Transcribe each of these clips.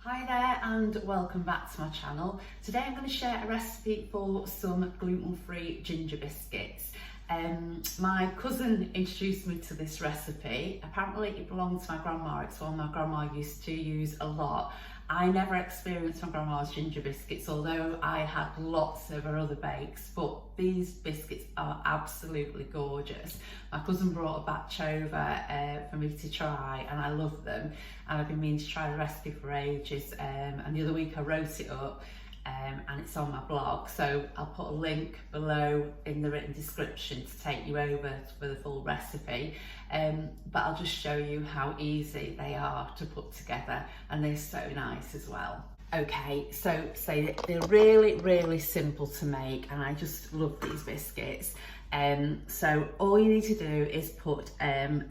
Hi there and welcome back to my channel. Today I'm going to share a recipe for some gluten-free ginger biscuits. My cousin introduced me to this recipe. Apparently it belonged to my grandma. It's one my grandma used to use a lot. I never experienced my grandma's ginger biscuits, although I had lots of her other bakes, but these biscuits are absolutely gorgeous. My cousin brought a batch over for me to try and I love them, and I've been meaning to try the recipe for ages, and the other week I wrote it up and it's on my blog, so I'll put a link below in the written description to take you over for the full recipe, but I'll just show you how easy they are to put together, and they're so nice as well. Okay, so they're really simple to make and I just love these biscuits. So all you need to do is put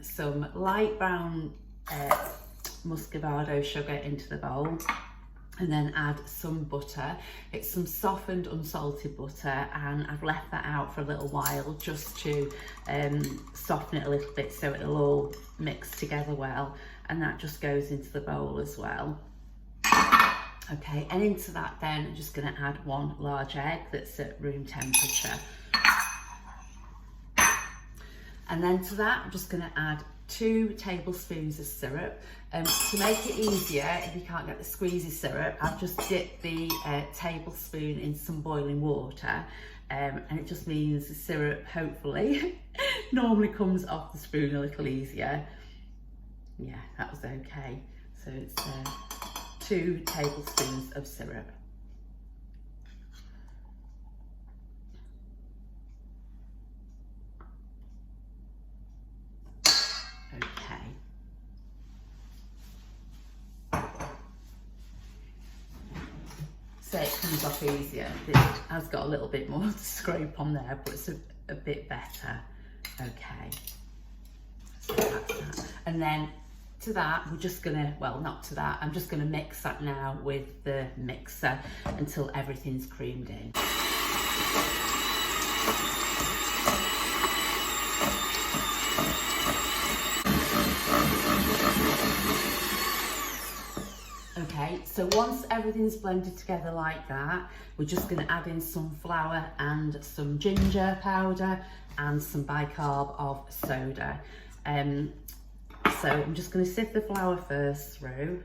some light brown muscovado sugar into the bowl, and then add some butter. It's some softened unsalted butter, and I've left that out for a little while just to soften it a little bit so it'll all mix together well, and that just goes into the bowl as well. Okay, and into that then I'm just going to add one large egg that's at room temperature, and then to that I'm just going to add 2 tablespoons of syrup. To make it easier, if you can't get the squeezy syrup, I've just dipped the tablespoon in some boiling water, and it just means the syrup hopefully normally comes off the spoon a little easier. Yeah, that was okay. So it's 2 tablespoons of syrup. So it comes off easier. It has got a little bit more to scrape on there, but it's a bit better. Okay, so that's that. And then to that, we're just gonna, well, not to that, I'm just gonna mix that now with the mixer until everything's creamed in. Okay, so once everything's blended together like that, we're just going to add in some flour and some ginger powder and some bicarb of soda. So I'm just going to sift the flour first through.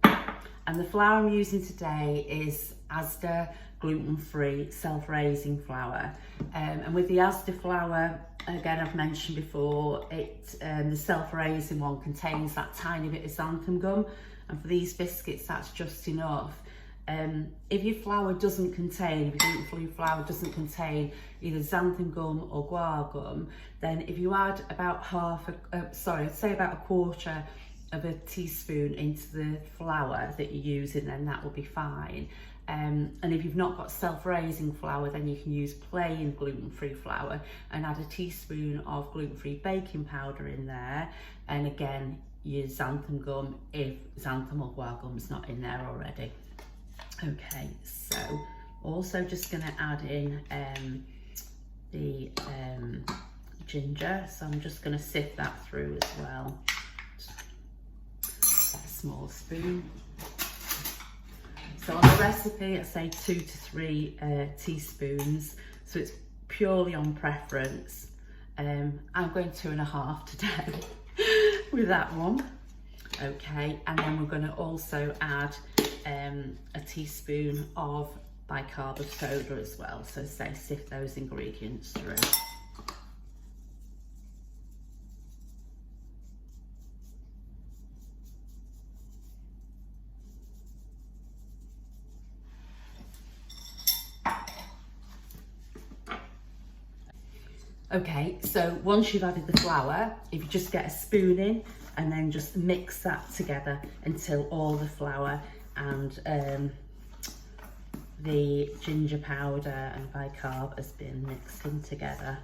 And the flour I'm using today is Asda gluten-free self-raising flour. And with the Asda flour, again, I've mentioned before, the self-raising one contains that tiny bit of xanthan gum, and for these biscuits that's just enough. If your flour doesn't contain, if your gluten-free flour doesn't contain either xanthan gum or guar gum, then if you add about say about a quarter of a teaspoon into the flour that you're using, then that will be fine. And if you've not got self-raising flour, then you can use plain gluten-free flour and add a teaspoon of gluten-free baking powder in there, and again your xanthan gum if xanthan or guar gum is not in there already. Okay, so also just going to add in the ginger, so I'm just going to sift that through as well. A small spoon. So on the recipe I say 2 to 3 teaspoons, so it's purely on preference. I'm going 2.5 today with that one. Okay, and then we're going to also add a teaspoon of bicarb of soda as well, so say sift those ingredients through. Okay, so once you've added the flour, if you just get a spoon in and then just mix that together until all the flour and the ginger powder and bicarb has been mixed in together.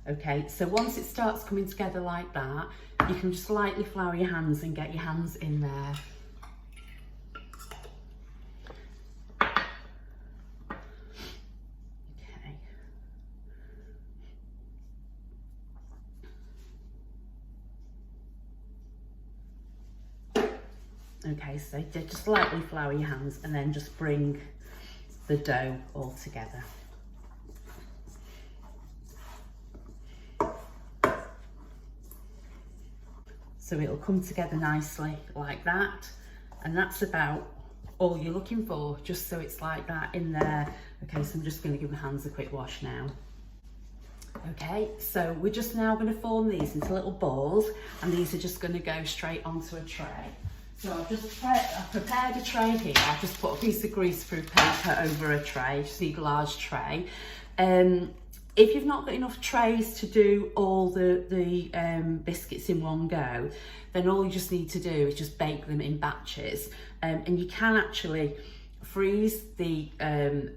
Okay, so once it starts coming together like that, you can just lightly flour your hands and get your hands in there. Okay, so just lightly flour your hands and then just bring the dough all together. So it'll come together nicely like that, and that's about all you're looking for, just so it's like that in there. Okay, so I'm just going to give my hands a quick wash now. Okay, so we're just now going to form these into little balls, and these are just going to go straight onto a tray. So I've prepared a tray here. I've just put a piece of greaseproof paper over a tray. You just need a large tray. If you've not got enough trays to do all the biscuits in one go, then all you just need to do is just bake them in batches. And you can actually freeze the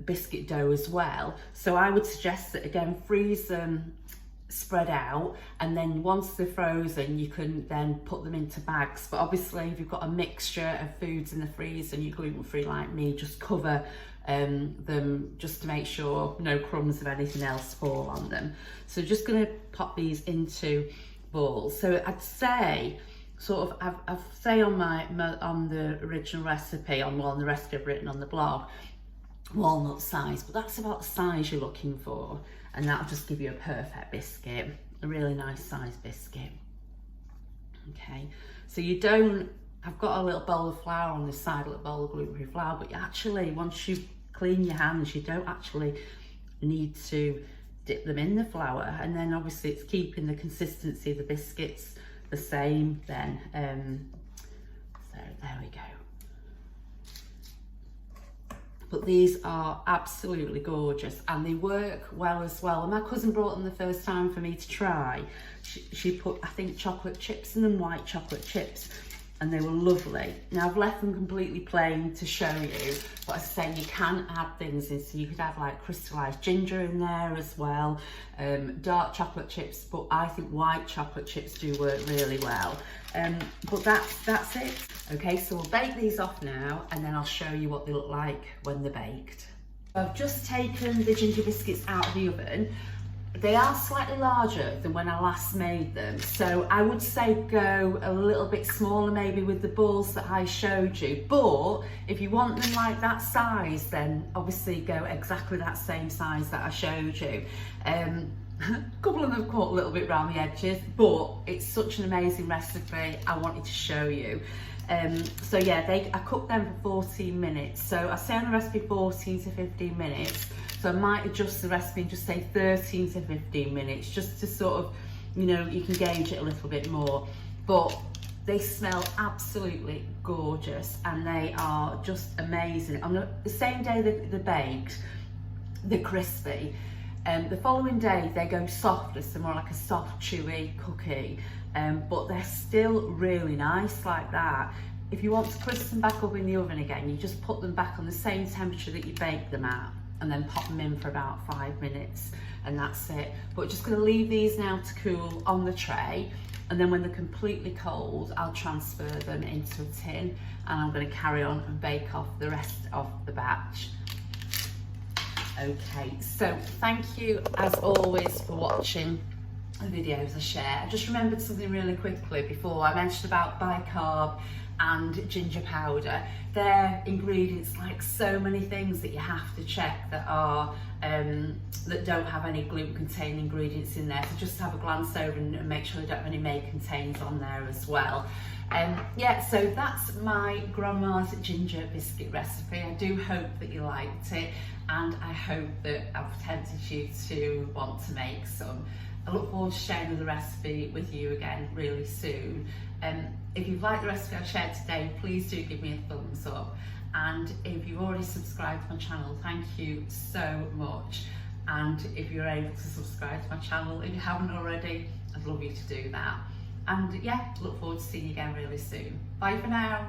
biscuit dough as well. So I would suggest that, again, freeze them spread out, and then once they're frozen you can then put them into bags. But obviously if you've got a mixture of foods in the freezer and you're gluten-free like me, just cover them just to make sure no crumbs of anything else fall on them. So just going to pop these into balls. So I'd say sort of I've say on the original recipe, on the recipe I've written on the blog, walnut size, but that's about the size you're looking for, and that'll just give you a perfect biscuit, a really nice size biscuit. Okay, so you don't, I've got a little bowl of flour on this side, a little bowl of gluten-free flour, but you actually, once you clean your hands, you don't actually need to dip them in the flour, and then obviously it's keeping the consistency of the biscuits the same then. So there we go. But these are absolutely gorgeous, and they work well as well. And my cousin brought them the first time for me to try. She put, I think, chocolate chips in them, white chocolate chips, and they were lovely. Now I've left them completely plain to show you, but as I say, you can add things in, so you could have like crystallized ginger in there as well, dark chocolate chips, but I think white chocolate chips do work really well. But that's it. Okay, so we'll bake these off now, and then I'll show you what they look like when they're baked. I've just taken the ginger biscuits out of the oven. They are slightly larger than when I last made them, so I would say go a little bit smaller maybe with the balls that I showed you, but if you want them like that size, then obviously go exactly that same size that I showed you. A couple of them have caught a little bit around the edges, but it's such an amazing recipe, I wanted to show you. So yeah, I cooked them for 14 minutes, so I say on the recipe 14 to 15 minutes. So I might adjust the recipe and just say 13 to 15 minutes, just to sort of, you know, you can gauge it a little bit more. But they smell absolutely gorgeous, and they are just amazing. On the same day that they're baked, they're crispy. The following day they go softer, so more like a soft, chewy cookie. But they're still really nice like that. If you want to crisp them back up in the oven again, you just put them back on the same temperature that you baked them at, and then pop them in for about 5 minutes, and that's it. But just going to leave these now to cool on the tray, and then when they're completely cold, I'll transfer them into a tin, and I'm going to carry on and bake off the rest of the batch. Okay, so thank you as always for watching the videos I share. I just remembered something really quickly before. I mentioned about bicarb and ginger powder. They're ingredients like so many things that you have to check that are that don't have any gluten containing ingredients in there, so just have a glance over and make sure they don't have any may contains on there as well. Yeah, so that's my grandma's ginger biscuit recipe. I do hope that you liked it, and I hope that I've tempted you to want to make some. I look forward to sharing the recipe with you again really soon. If you've liked the recipe I shared today, please do give me a thumbs up. And if you've already subscribed to my channel, thank you so much. And if you're able to subscribe to my channel, if you haven't already, I'd love you to do that. And yeah, look forward to seeing you again really soon. Bye for now.